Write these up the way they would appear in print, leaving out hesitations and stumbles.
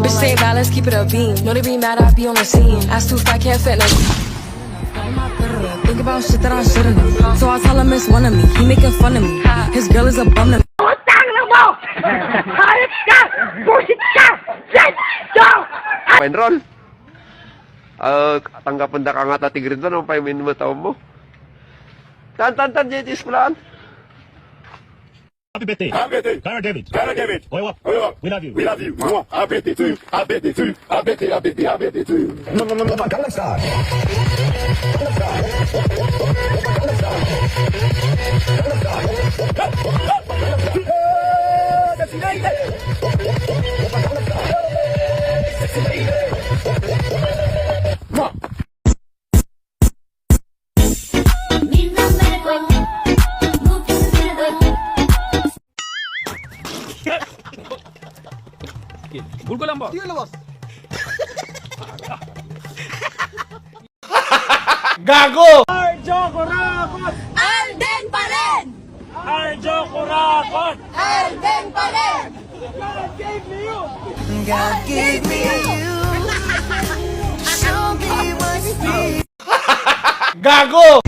Bitch say balance, keep it a beam. Know they be mad, I be on the scene. Ass too fat, can't fit no. Think about shit that I shouldn't have. So I tell him it's one of me. He making fun of me. His girl is a bum to me. Enroll. Tanggapan na ka nga tatigrin doon, ang 5 minutes mo mo. Tan, JT's plan. Happy birthday. Happy birthday. Clara David. Clara David. Oyo up. Oyo up. We love you. We love you. Mwah. Happy birthday to you. Happy birthday to you. Happy birthday, happy birthday, happy birthday to you. Gangnam Style. Mwah. Bulgo lang ba? Gago! Arjo Kurakot! Alden pa rin! Arjo Kurakot! Alden pa rin! God gave me you! God gave me you. Show me what's real. Gago!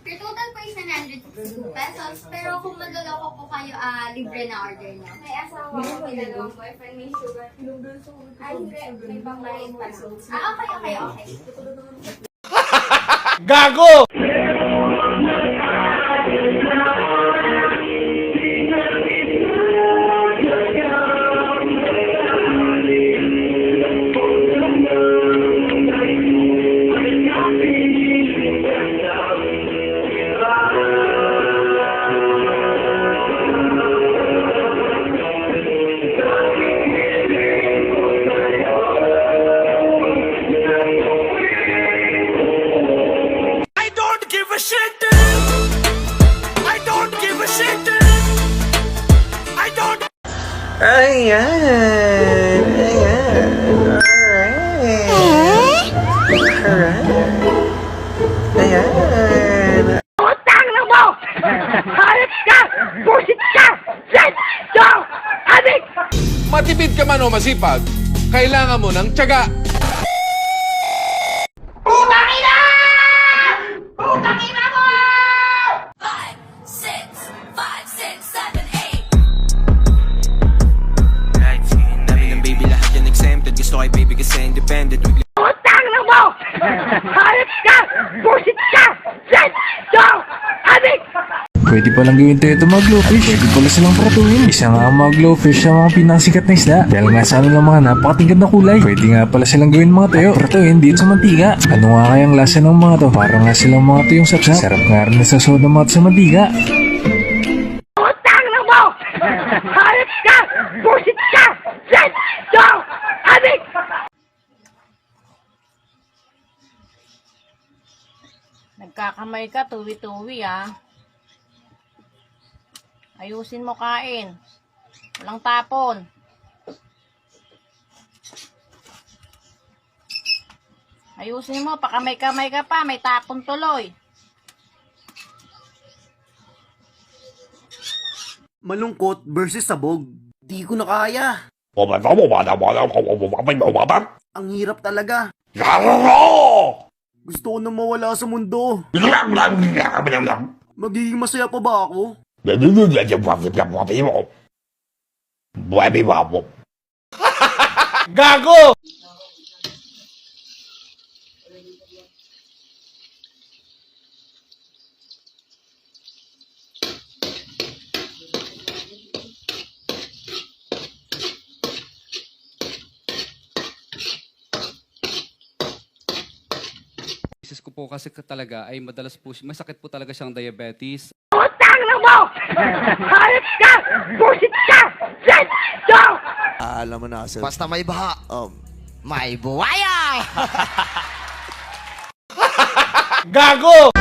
Your total po is 962 pesos, pero kung magluloko po kayo, libre na order niyo. May asawa ko, may dalawang boyfriend, may sugar. Ay, hindi. May panglain pa. Okay. Gago! Ayan. Ayan. Utang na mo! Hayop ka! Busit ka! Let's go! Adik! Matipid ka man o masipag, kailangan mo ng tiyaga. Putangina! Putangina mo! 5, 6, 5, 6, 7, 8. Kahit skin namin ng baby lahat yan exempted. Gusto kay baby kasi independent. Utang na mo! Hayop ka! Busit ka! Let's go! Adik! Pwede palang gawin ito mga glowfish. Pwede pala silang pratuin. Isa nga ang mga glowfish sa mga pinakasikat na isda. Dahil nga sa lang mga napakatingkad na kulay. Pwede nga pala silang gawin mga tayo. Pratuin dito sa mantika. Ano nga kayang lasa ng mga to? Para nga silang mga tuyong sapsap. Sarap nga rin sa soda mga to sa mantika. Utang na mo! Hayop ka! Busit ka! Let's go! Adik! Nagkakamay ka, tuwi-tuwi Ayusin mo kain. Walang tapon. Ayusin mo, pakamay-kamay ka pa, may tapon tuloy. Malungkot versus sabog. Di ko na kaya. Ang hirap talaga. Gusto ko na mawala sa mundo. Magiging masaya pa ba ako? Gago! Ko po kasi talaga ay madalas po, masakit po talaga siyang diabetes. Utang na mo! Hayop ka! Busit ka! Let's go! Alam mo na, sir. Basta may baha, may buwaya! Gago!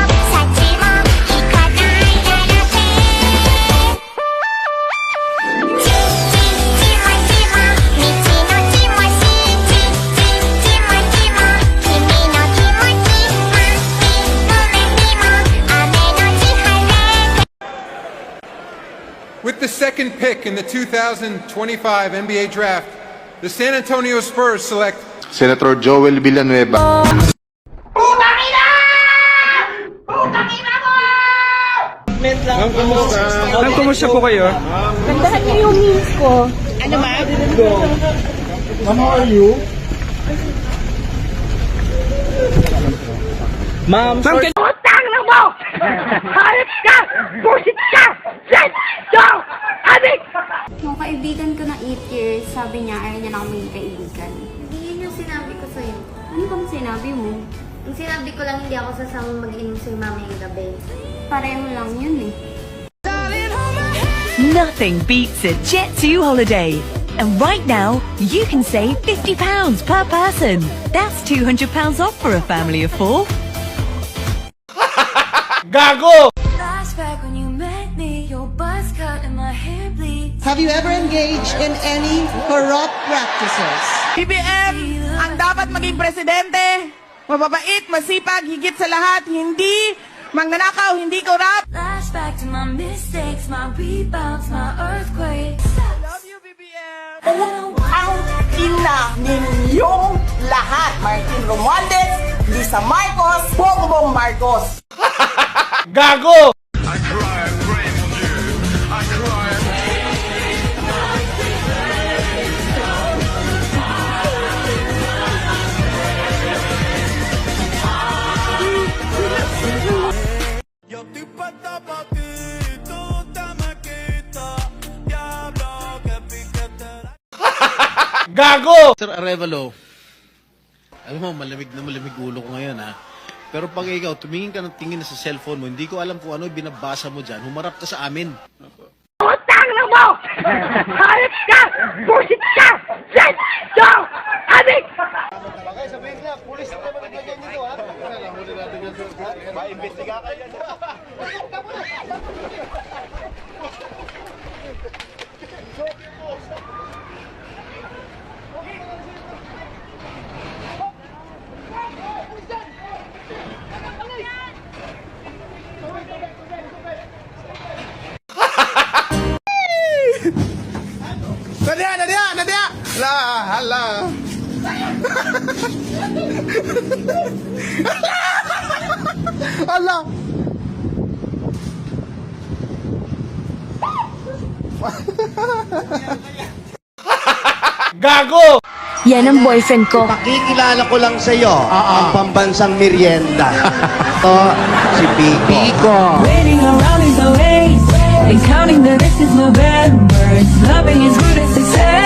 second pick in the 2025 NBA Draft, the San Antonio Spurs select Senator Joel Villanueva. Ang kumusta po kayo? Gandahan niyo yung memes ko. Ano ba? How are you? Ma'am, Utang na mo! Hayop ka! Bullshit ka! Shit! Dog! Adik! Nung kaibigan ko na 8 years, sabi niya, ayaw niya na ako maging kaibigan. Hindi yun yung sinabi ko sa'yo. Ano bang sinabi mo? Ang sinabi ko lang, hindi ako sasama mag-inom sa'yo mamayang gabi. Pareho lang yun eh. Nothing beats a Jet2 holiday. And right now, you can save £50 per person. That's £200 off for a family of 4. gago! Flashback when you met me, your buzz cut and my hair bleeds. Have you ever engaged in any corrupt practices? BBM, ang dapat maging presidente, mababait, masipag, higit sa lahat, hindi mangnanakaw, hindi corrupt. Flashback to my mistakes, my rebounds, my earthquakes. Ang ina ninyong lahat, Martin Romualdez, Lisa Marcos, Bongbong Marcos. Gago! Gago! Sir Arevalo, alam mo, malamig na malamig ulo ko ngayon, ha? Pero pag ikaw, tumingin ka ng tingin sa cellphone mo, hindi ko alam kung ano binabasa mo dyan, humarap ka sa amin. Utang na mo! Hayop ka! Bullshit ka! Shit! Dog! Adik! Nadia! Hala! Hala! Gago! Yan ang boyfriend ko. Pakikilala ko lang sa iyo ang pambansang merienda. Ito, si Pico. Waiting around is always and counting the days is November. It's loving is good as success.